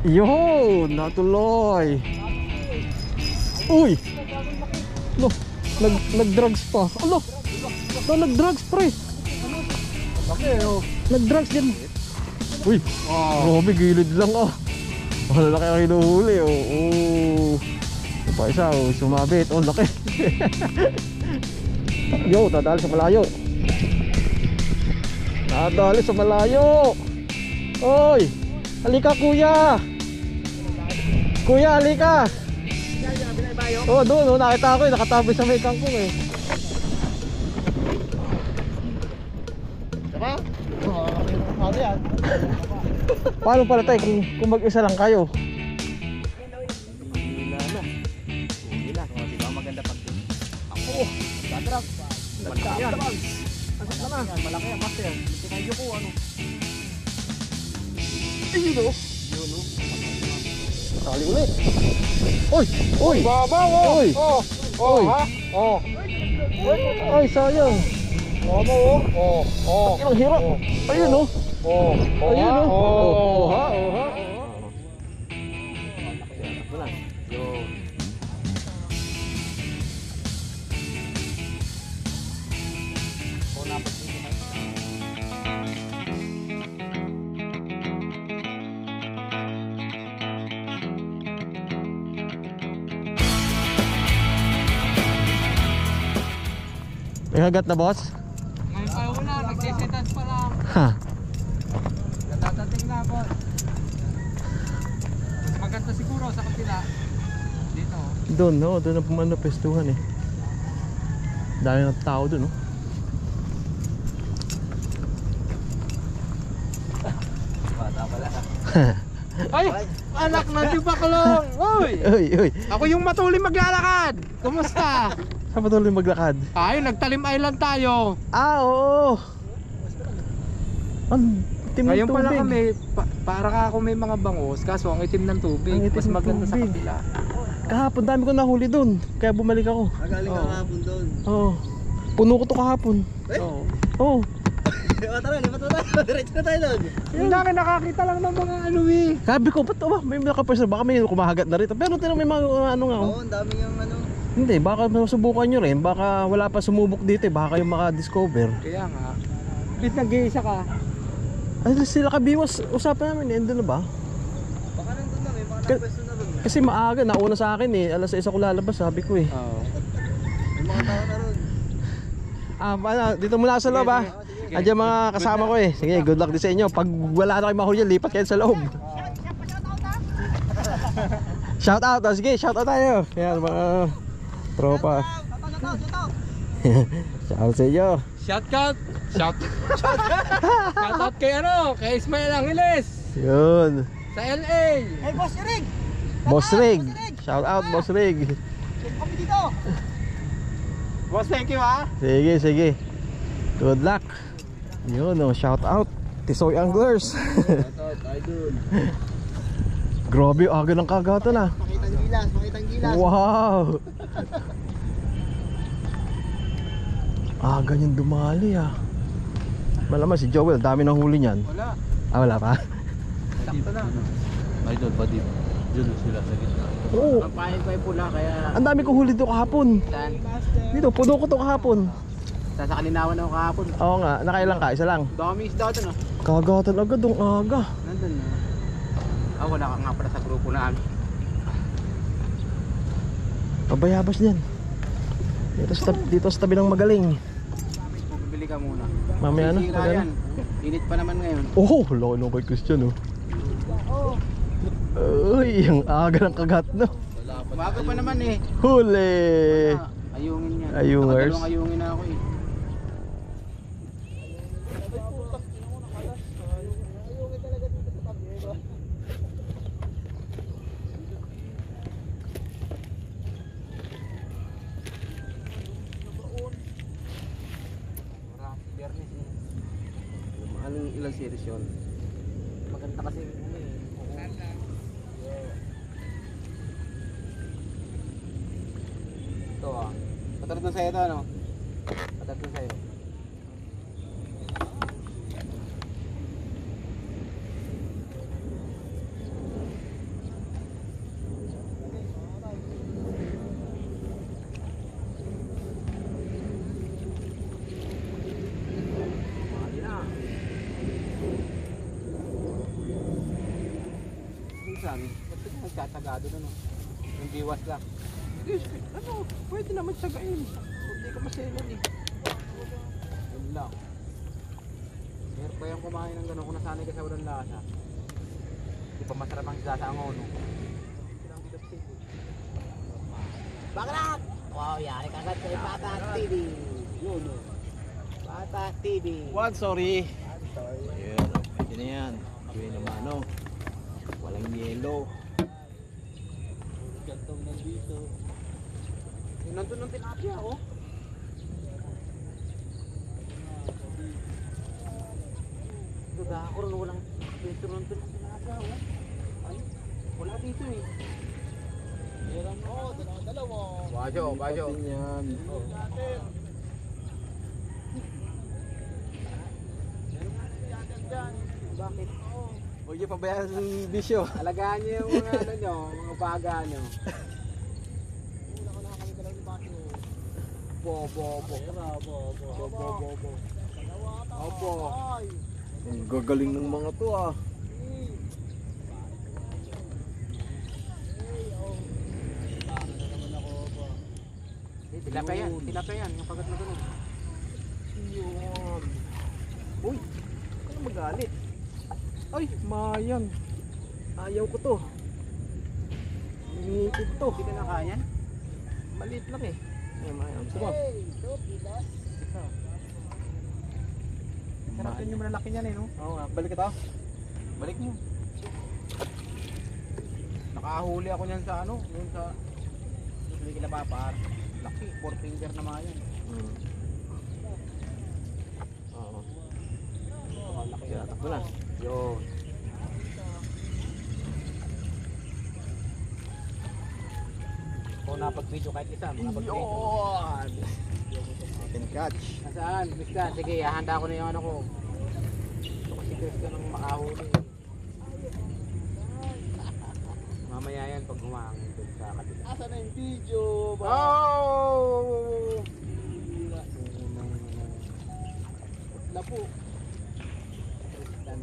Yun, natuloy. Uy! No, nag-drugs pa. Ano? No, nag-drugs pre. Nag-drugs din. Uy, grabe, gilid lang ah. Wala laki ang hinuhuli oh. Oh. Ito pa isa oh, sumabit. Oh, laki. Yo, dadali sa malayo. Dadali sa malayo. Oy, halika kuya. Kuya, halika. Oh, doon oh, nakita ko eh, nakatabi sa may kangkong eh. Diba? Ano yan? Paano pala tayo kung mag-isa lang kayo? Hila na. Hila. O, diba maganda pag ako. Dadrag. Malaki yan. Asap na na. Malaki yan, master. Tinayo ko, ano. Ayun o. Yun o. Sali ulit. Oy! Oy! Babaw o. Oy! Oh, ha? Oh. Ay, sayang. Babaw o. Oh. Ilang hirap. Ayun o. Oh. Ayun o. Oh. Ha? Ha? May hagat na boss? Ngayon pa wala, nagsisetans pa lang. Ha? Natatating na boss. Mas maganda siguro sa kapila. Dito. Doon no, doon na pumano pestuhan eh. Dami ng tao doon no. Bata pala. Ay! Anak na di baklong! Uy! Uy, uy. Ako yung matuloy maglalakad! Kumusta? Saan patuloy maglakad? Ay, nagtalim island tayo. Ah, oo. Ang itim ng Ngayon pala tubig. kami, para ka ako may mga bangos, kaso ang itim ng tubig. Ang itim Mas ng maganda sa tubig. kapila. Kahapon dami ko nahuli doon. Kaya bumalik ako. Nagaling ka kahapon doon. Oo. Puno ko to kahapon. Oo. Oo. Tara, lipat na tayo. Diretso na tayo doon. Yung dami nakakita lang ng mga ano eh. Sabi ko, ba't may nakapersa? Baka may kumahagat na rito. Pero tinang may mga ano nga. Oo, ang dami yung ano. Hindi, baka masubukan nyo rin. Baka wala pa sumubok dito eh. Baka kayo makadiscover. Kaya nga. Bit nag-iisa ka. Ay, sila kabiwas. Usapan namin eh. Andun na ba? Baka nandun lang eh. Baka nakapwesto na doon. Kasi maaga. Nauna sa akin eh. Alas 6 ako lalabas. Sabi ko eh. Oo. May mga tao na ron. Dito muna sa loob ah. Andiyan mga kasama ko eh. Sige, good luck din sa inyo. Pag wala na kayo mahuli dyan, lipat kayo sa loob. Shout out. Sige, shout out tayo. Yan mga tropa. Shout out sa inyo. Shout out kay ano, kay Ismael Angeles Yun. sa LA. Hey, Boss Rig! Boss Rig. Shout out Boss Rig. Kami dito! Boss, thank you ha. Sige, sige. Good luck. Yun oh, shout out Tisoy Anglers. Shout out, idol. Grabe, aga ng kagatan ah. Makitang gilas, makitang gilas. Wow. Ganyan dumali ah. Malaman si Joel, dami ng huli niyan. Wala. Wala pa? Sakto na. Idol, pati dito sila sa gitna. Oo. Ang pahin pa yung pula kaya. Ang dami kong huli dito kahapon. Saan? Dito, puno ko to kahapon. Sa kalinawan ako kahapon. Oo nga, nakailang ka? Isa lang. Dami isda doon ah. Kagatan agad, ang aga. Nandun na. Wala ka nga pala sa grupo namin. Pabayabas niyan. Dito sa tabi ng Magaling. Bibili ka muna. Mamaya na, Sisira pag ano? yan. Init pa naman ngayon. Oh, loko nung kay Christian oh. Uy, ang aga ng kagat no. Umaga pa naman eh. Huli. Ayungin yan. Ayungers. Nakadalawang ayungin na ako eh. Anong ilang series yun? Maganda kasi ano eh. Ito ah. Patarot na sa'yo ito ano? Patarot na sa'yo. minsan, ba't ka nagtatagado na no? Yung biwas lang. Ano, pwede naman sagain. Hindi ka maselan eh. Yun lang. Meron pa yung kumain ng gano'n kung nasanay ka sa walang lasa. Di pa masarap ang isda sa angon, no? Baklat! Wow, yari ka agad kay Pata TV. Yun, no. Pata TV. What? Sorry. Sorry. Ayan, pwede na yan. Gawin naman, no? Walang yelo. Gantong nandito. Yung nandun ng tilapia, oh. Duda ako rin walang pwesto nandun ng tilapia, oh. Ay, wala dito eh. Meron mo, dalawa. Bajo. Pati yan. Bakit? Huwag niyo pabayaan ng bisyo. Alagaan niyo yung mga ano nyo, mga baga nyo. Bo. Opo. Ang gagaling ng mga to ah. Tilapia yan, yung pagat na ganun. Yun. Uy, ano magalit? Ay, mayang. Ayaw ko to. Ngipid to. Hindi ka nakayan? Maliit lang eh. Ay, mayang. Gusto mo? Sarap yun yung malalaki niyan eh, no? Oo nga, balik ka to. Balik mo. Nakahuli ako niyan sa ano, yung sa hindi kila papar. Laki, 4 finger na mga yan. Oo. Laki Kaya takbo na. Yun. Kung napag-video kahit isa, napag-video. Yun! Second catch. Nasaan? Christian, sige, hahanda ko na yung ano ko. Ito kasi Christian ang makahuli. Mamaya yan pag humangin dun sa kabila. Asa na yung video? Oh! Na po. Christian.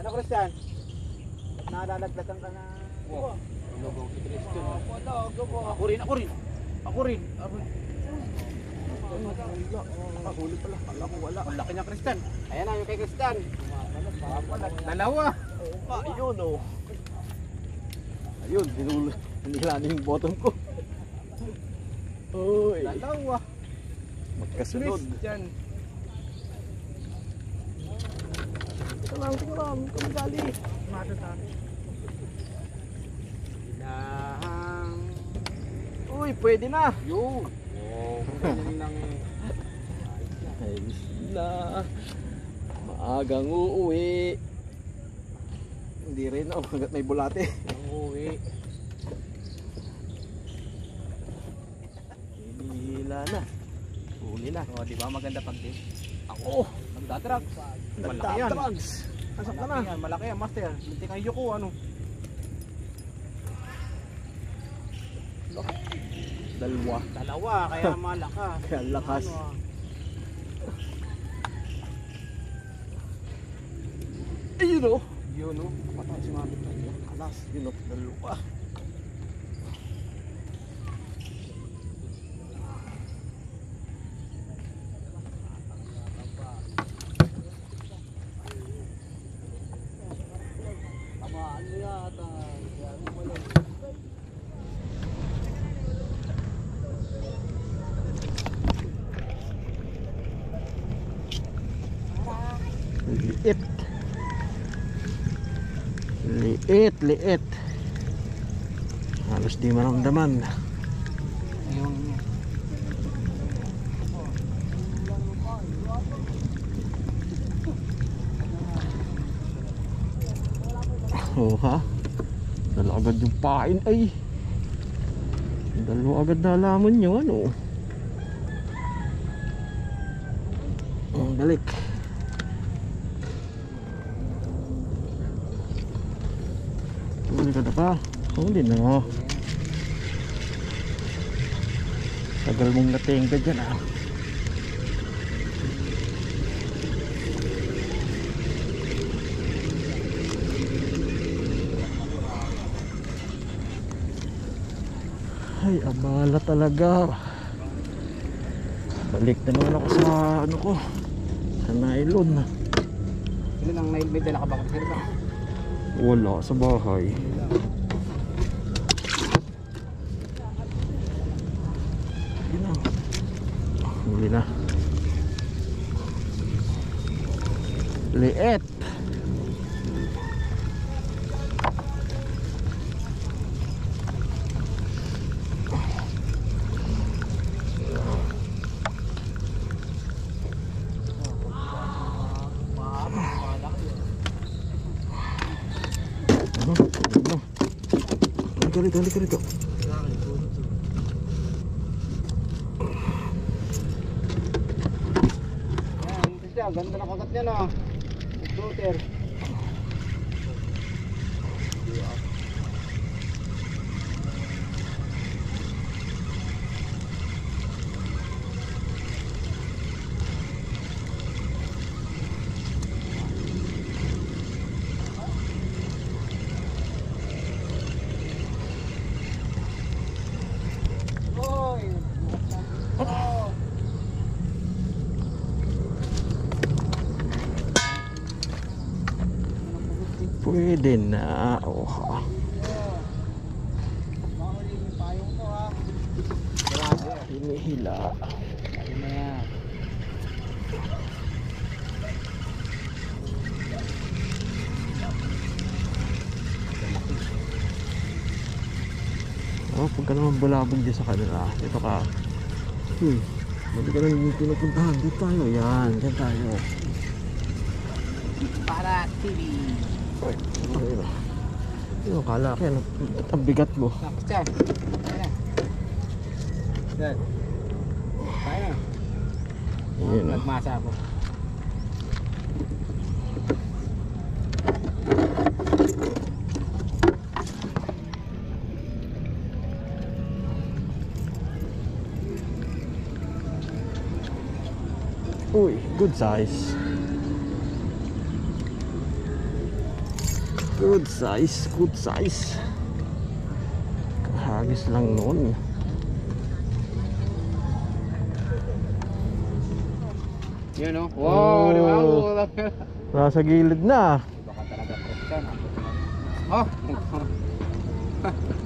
Ano Christian? Nadadagdagan ka na. Wow. Logong si Christian. Ako rin. Huli pala. Kala ko wala. Ang laki niya Christian. Ayan na yung kay Christian. Dalawa. Oo pa, yun oh. Ayun, hinila na yung bottom ko. Uy. Dalawa. Magkasunod. Christian. Tingnan lang. Kamagali. Ilahang. Uy, pwede na. Yun. Oh, ganyan lang eh. Ayos na. Maagang uuwi. Hindi rin oh, hanggat may bulate. Ang uwi. Hinihila na. Huli na. O, di ba maganda pag din? Ako. Magdadrug. Malaki yan. Nagtatrugs. Asak ka na. Malaki yan, malaki yan, master. Munti kang yuko, ano? Dalawa. Kaya malakas. Kaya lakas. Ano, Ayun oh. yun, no? Kapatay si mami. Alas, yun oh. Dalawa. Tamaan mo yata. Kaya mo malang. Liit. Halos di maramdaman. Yung Oh ha? Dala agad yung pain ay. Dalawa agad nalaman nyo ano. Balik. Maganda pa. Oh, hindi na. Tagal mong natingga dyan ah. Ay, abala talaga. Balik na naman ako sa ano ko, sa nylon. Sino nang may dala ka ba? Sir ka? Wala sa bahay. Yun na. Huli na. Liit. Halika rito. Yan, siya, ganda na kagat niya na. Shooter. Pwede na. Oh. Hinihila. Ayun na yan. Oh, pagka naman bulabog dyan sa kanila, dito ka. Mali ka nang pinupuntahan. Dito tayo. Yan, dyan tayo. Para TV. Uy, ayun. Yung kala kaya ang bigat mo. Tapos yan. Ayun na. Yan. Tayo na. Ayun na. Nagmasa ako. Uy, good size. Good size, good size. Kahagis lang noon. Yun o. Wow, di ba? Nasa gilid na. Baka talaga fresh yan. Oh!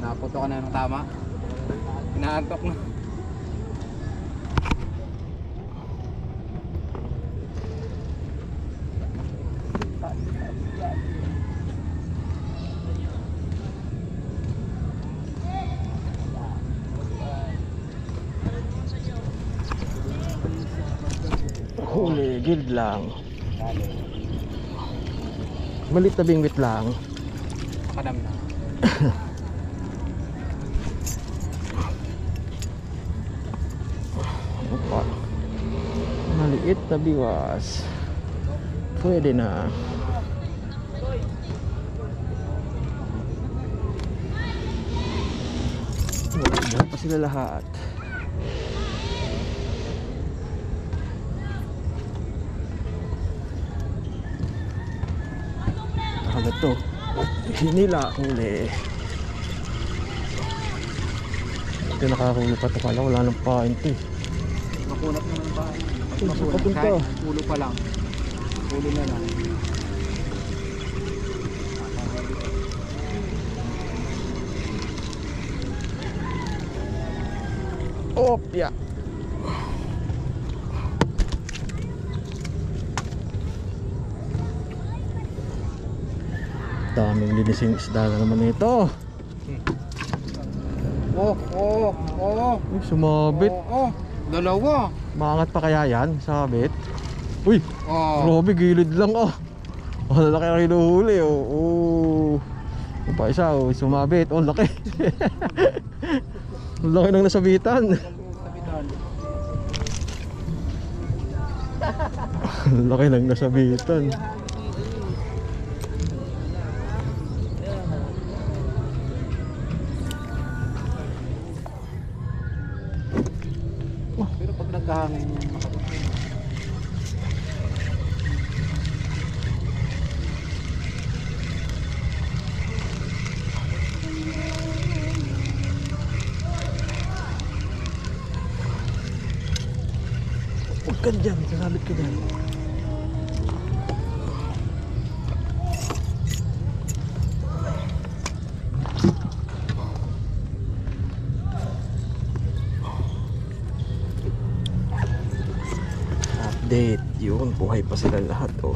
Naputo ka na ng tama. Inaantok na. Huli, gilid lang. Malit na bingwit lang. Makadam na. Opa. Maliit na biwas. Pwede na. Diyan pa sila lahat. Agad to. Hinila huli. Ito nakahuli pa ito pala. Wala nang paint eh. Makunat na ng bahay. Ay, sa papunta. Kahit ulo pa lang. Ulo na lang. Opya. Daming linising isda na naman ito. Oh. Sumabit. Oh. Dalawa. Maangat pa kaya yan? Sabit. Uy, Oh. grabe, gilid lang oh. Oh, laki ang hinuhuli oh. Oh. Yung pa isa oh, sumabit. Oh, laki. Ang laki ng nasabitan. Ang laki ng nasabitan. ka dyan, sasabit ka dyan. Update, yun, buhay pa sila lahat oh.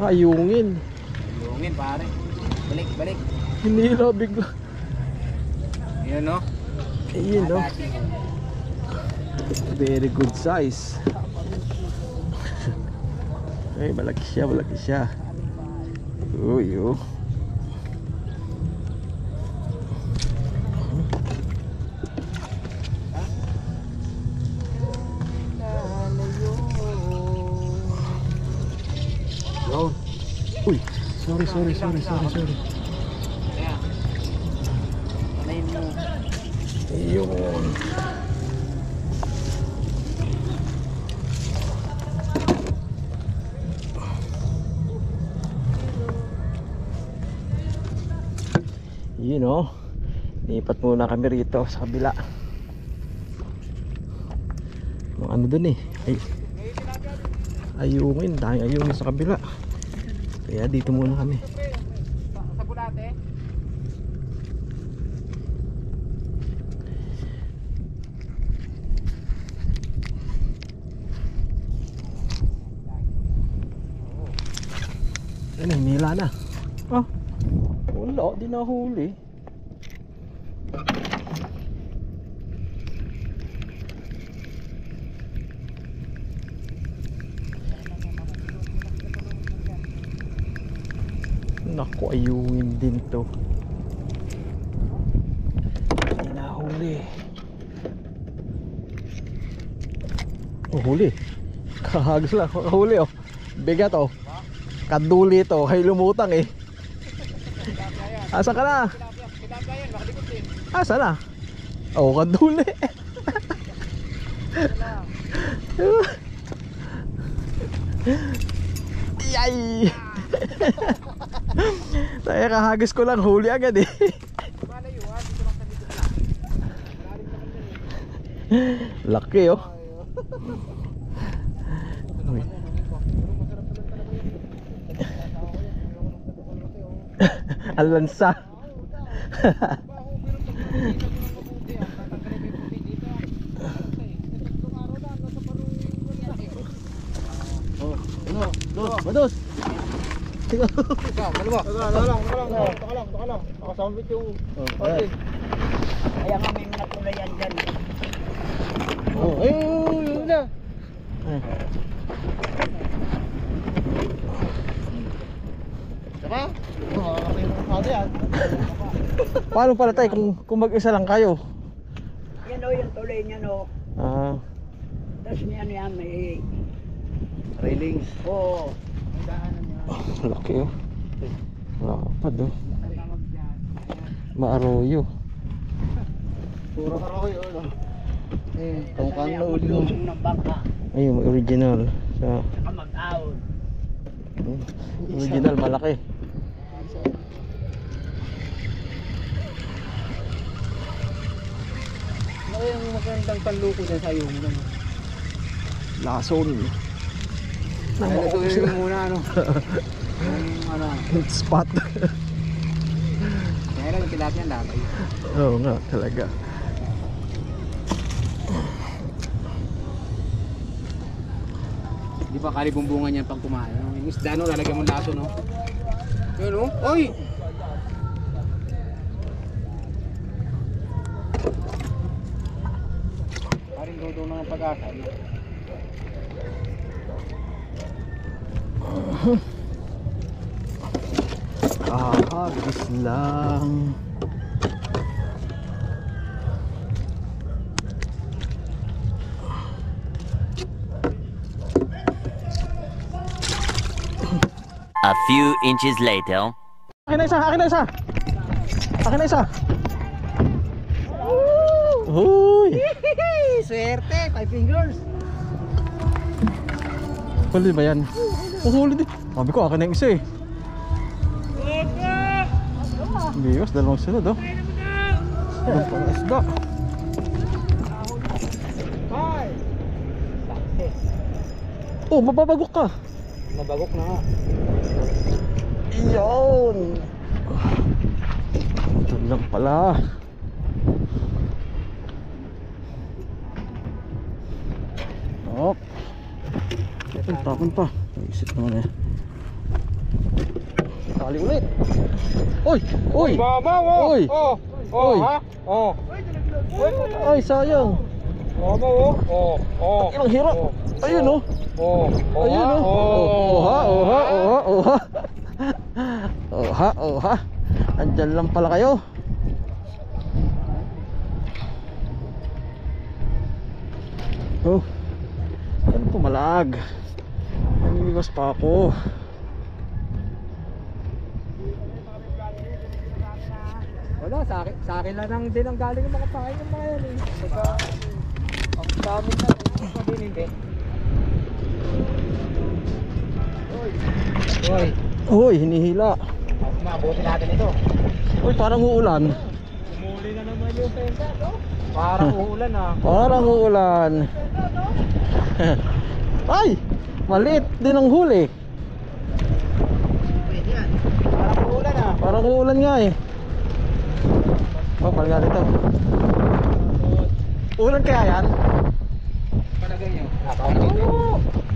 Ayungin. Lungin pare. Balik, balik. Hinila bigla. Yun no? Ayun no. Very good size. Ay, malaki siya, malaki siya. Uy, oh. Yun. Uy, sorry. Ayan. Panayin mo. Ayun. Yun oh. Lipat muna kami rito sa kabila. Mga ano dun eh. Ay, ayungin, dahil ayungin sa kabila. Kaya dito muna kami. Sa bulate. Ay, nila na. Ah, wala, di nahuli. Naku, ayungin din to. Di nahuli. Oh, huli. Kahagos lang, huli oh. Bigat oh. Kaduli to, hay lumutang eh. Asa ka na? Asa na? Oh, kaduli. Yay! Kaya kahagis ko lang, huli agad eh. Laki oh. Uy. Alansa. Bados. Tingnan. Dalawa. Taka lang. Nakasambit yung... Okay. Kaya nga may manatulayan dyan. Oh, Yun na. Saka? Paano pala tayo kung mag-isa lang kayo? Yan o, yung tuloy niya no. Ah, Tapos niya yan may... Railings. Oo. laki oh. Lapad oh. Maaroyo. Puro karoy oh. Tungkang na ulo. Ng bangka. Ayun, original. Sa Saka mag-out. original malaki. Ano yung magandang panluko dyan sa iyo? Lason. Ay, ito yung muna ano. Yung ano. Hit spot. Kaya lang yung tilapia ang lamay. Oo nga, talaga. Di ba kalibumbungan yan pang kumain? No? Yung isda no, lalagyan mo ng laso no? Yun oh. Oy! Paring dodo ng pag-asa. No? Kahagis lang. A few inches later. Akin na isa, akin na isa. Akin na isa. Uy! Swerte, 5 fingers. Huli ba yan? Oh, huli din. Sabi ko, akin na yung isa eh. Biwas, dalawang sunod oh. Ang pang isda. Bye! Success. Oh, mababagok ka. Nabagok na nga. Iyon. Ito lang pala. Hop. Ay, tapon pa. Naisip naman eh. Tali ulit. Oy! Oy! Mama, oh! Oy! Oh! Oh, Oy! ha? Oh! Ay, sayang. Mama, oh! Oh! Oh! Ilang hira. Oh. Ayun oh. Oh! Oh! Ayun oh. Oha, oha, oha, oha. Oha, oha. Andyan lang pala kayo. Oh. Ano po malag? Namimiwas pa ako. Wala, sa akin lang ang din ang galing ng mga pain ng mga yan eh. Saka, ang dami na, sabihin hindi. Hoy! Hoy, hinihila. Mabuti natin ito. Hoy, parang uulan. Umuli na naman yung penta, no? Parang uulan ah. Parang uulan. Ay! Maliit din ang huli. Pwede yan. Parang uulan ah. Parang uulan nga eh. Oh, palga dito. Ulan kaya yan? Palagay nyo.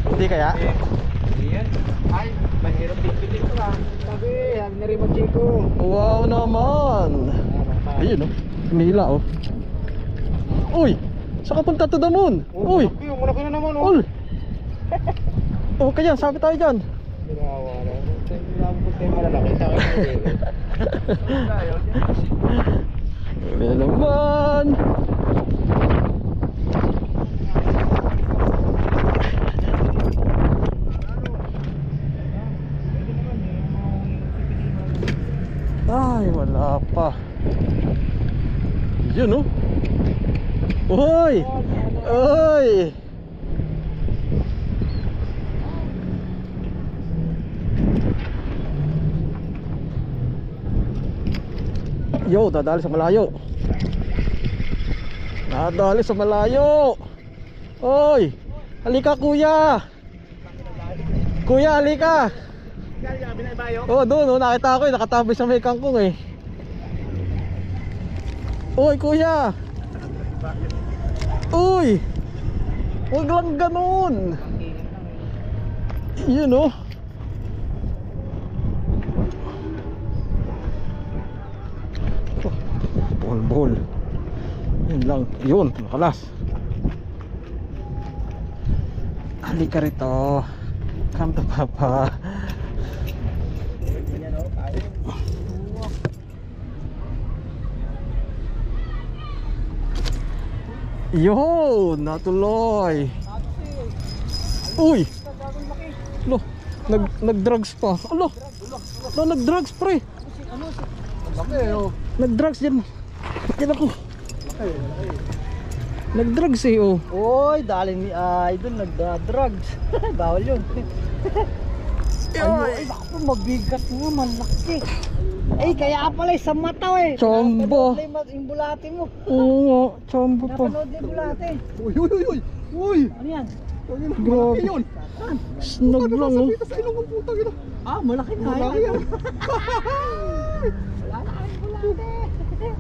Hindi kaya? Hindi yan. Ay, mahirap dito ah. Sabi, sabi na rin mo Chico. Wow naman. Ayun oh. Hinihila oh. Uy! Saan ka punta to the moon? Uy! Malaki na naman oh. Ul! Oh, kaya sabi tayo dyan. Ginawa na. Ginawa ko tayo malalaki sa akin. Uli na naman. Ay, wala pa. Yun oh. Oy! Oy! Yo, dadali sa malayo. Dadali sa malayo. Oy! Halika kuya. Kuya, halika. Oh, doon, oh, nakita ko eh, nakatabi sa may kangkong eh. Oy, kuya. Uy! Huwag lang ganun. Yun oh. Bol. Yun lang. Yun, nakalas. Halika rito. Come to papa. Yo, natuloy. Uy. Lo, nag-drugs pa. Alo. Lo, nag-drugs pre. Nag-drugs yan. Yan ako. Nag-drugs eh oh. Oy, dali ni Idol nagda-drugs. Bawal yun. Ay, baka mabigat nga, malaki. Eh, kaya pala sa mata eh. Chombo. Napanood yung bulate mo. Oo nga, chombo pa. Napanood na yung bulate. Uy! Ano yan? Grabe. Snog lang oh. Sa ilong ng puta gina. Ah, malaki na yan. Wala na kayong bulate.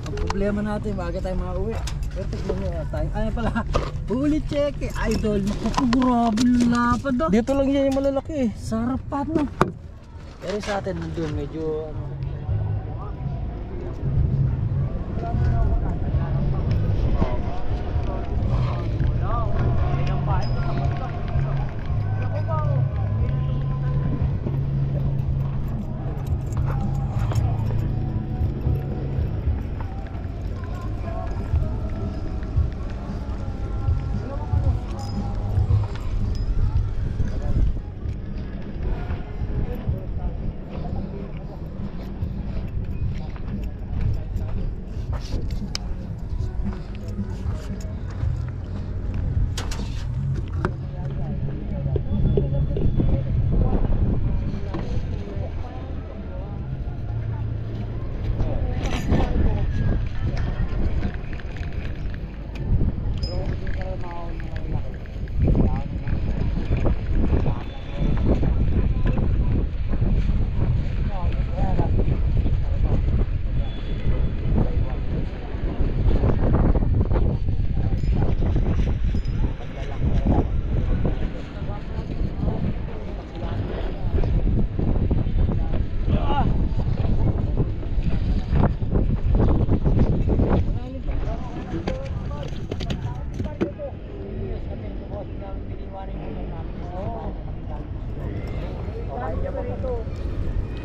Ang problema natin, bakit tayo makauwi? Pero tignan nyo tayo. Ano pala, huli check eh. Idol, grabe lapad ah. Dito lang yan yung malalaki eh. Sarap pa no. Pero sa atin nandun medyo ano.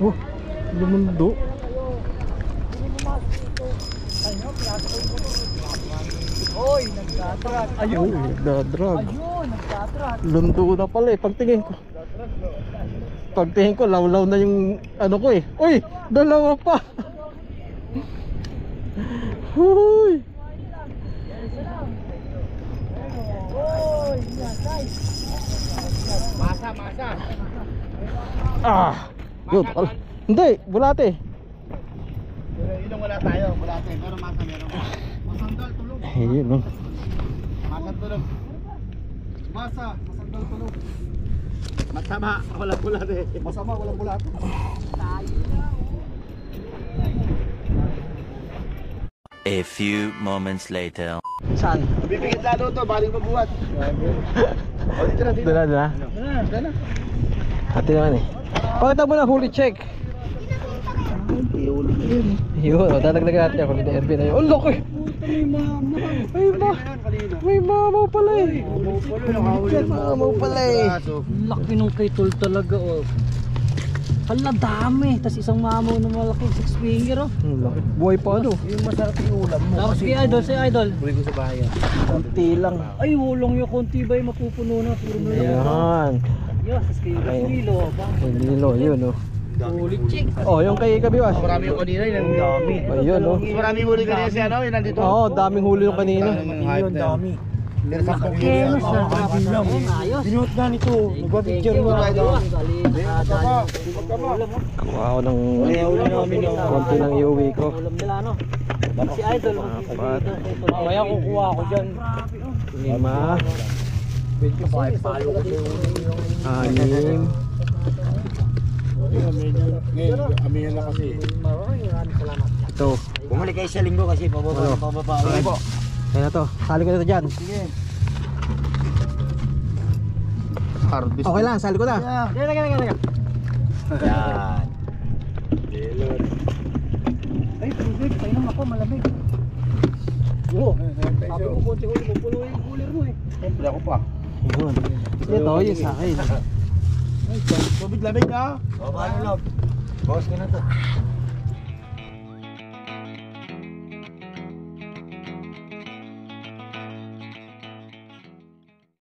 Oh, lumundo. Oy, nagdadrag. Ayun. Uy, nagdadrag. Ayun, nagdadrag. Lundo na pala eh, pagtingin ko. Pagtingin ko, lawlaw na yung ano ko eh. Uy, dalawa pa. Huy. Oy, guys. Masa. Ah. Yun, hindi, bulate. Ilong wala tayo, wala tayo. Pero masa meron. Masandal tulog. Ayun no. Masa tulog. Masandal tulog. Masama, walang bulate. Masama, walang bulate. A few moments later. Saan? Bibigit lalo to, baling mabuhat. O, dito na. Doon na. Dito na. Ate naman eh. Pakita mo na huli check. Yun, o dadagdagan natin ako ni Erwin na yun. Oh, laki! May mamaw pala eh. Mamaw pala eh. Laki nung kay Tol talaga oh. Hala dami. Tapos isang mamaw na malaking 6 finger oh. Laki. Buhay pa ano? Yung masarap yung ulam mo. Tapos kay Idol, si Idol. Buli ko sa bahay. Kunti lang. Ay, ulong yung konti ba yung mapupuno na? Puro na lang. Ayan. Yo, sa Nilo. May nilo, yun o. Ulit check. Oh, yung kay Kabiwas. Marami yung kanina, yung dami. Ayun o. Marami huli kanina si ano, yung nandito. Oo, daming huli yung kanina. Yung dami. Pero sa Kaya sa kabilang. Ayos. Binuot na nito. Nagbabidyan mo na ito. Kuha ako ng konti ng iuwi ko. Ulam nila no. Si Idol. Apat. Kaya kukuha ako dyan. 5. 25 palo ko yung 6. Amihan na kasi. maraming salamat. Ito. Bumalik kayo sa linggo kasi pababa. Sige po. Ayan na to. Sali ko na ito dyan. Sige. Harvest. Okay lang, sali ko na. Yan. Ay, tubig. Painom ako, malamig. Oo. Sabi ko, konti huli mo. Pulo yung cooler mo eh. Siyempre ako pa. Yun. Ito, yun sa akin. Tubig lamig na. Bawas ka na to.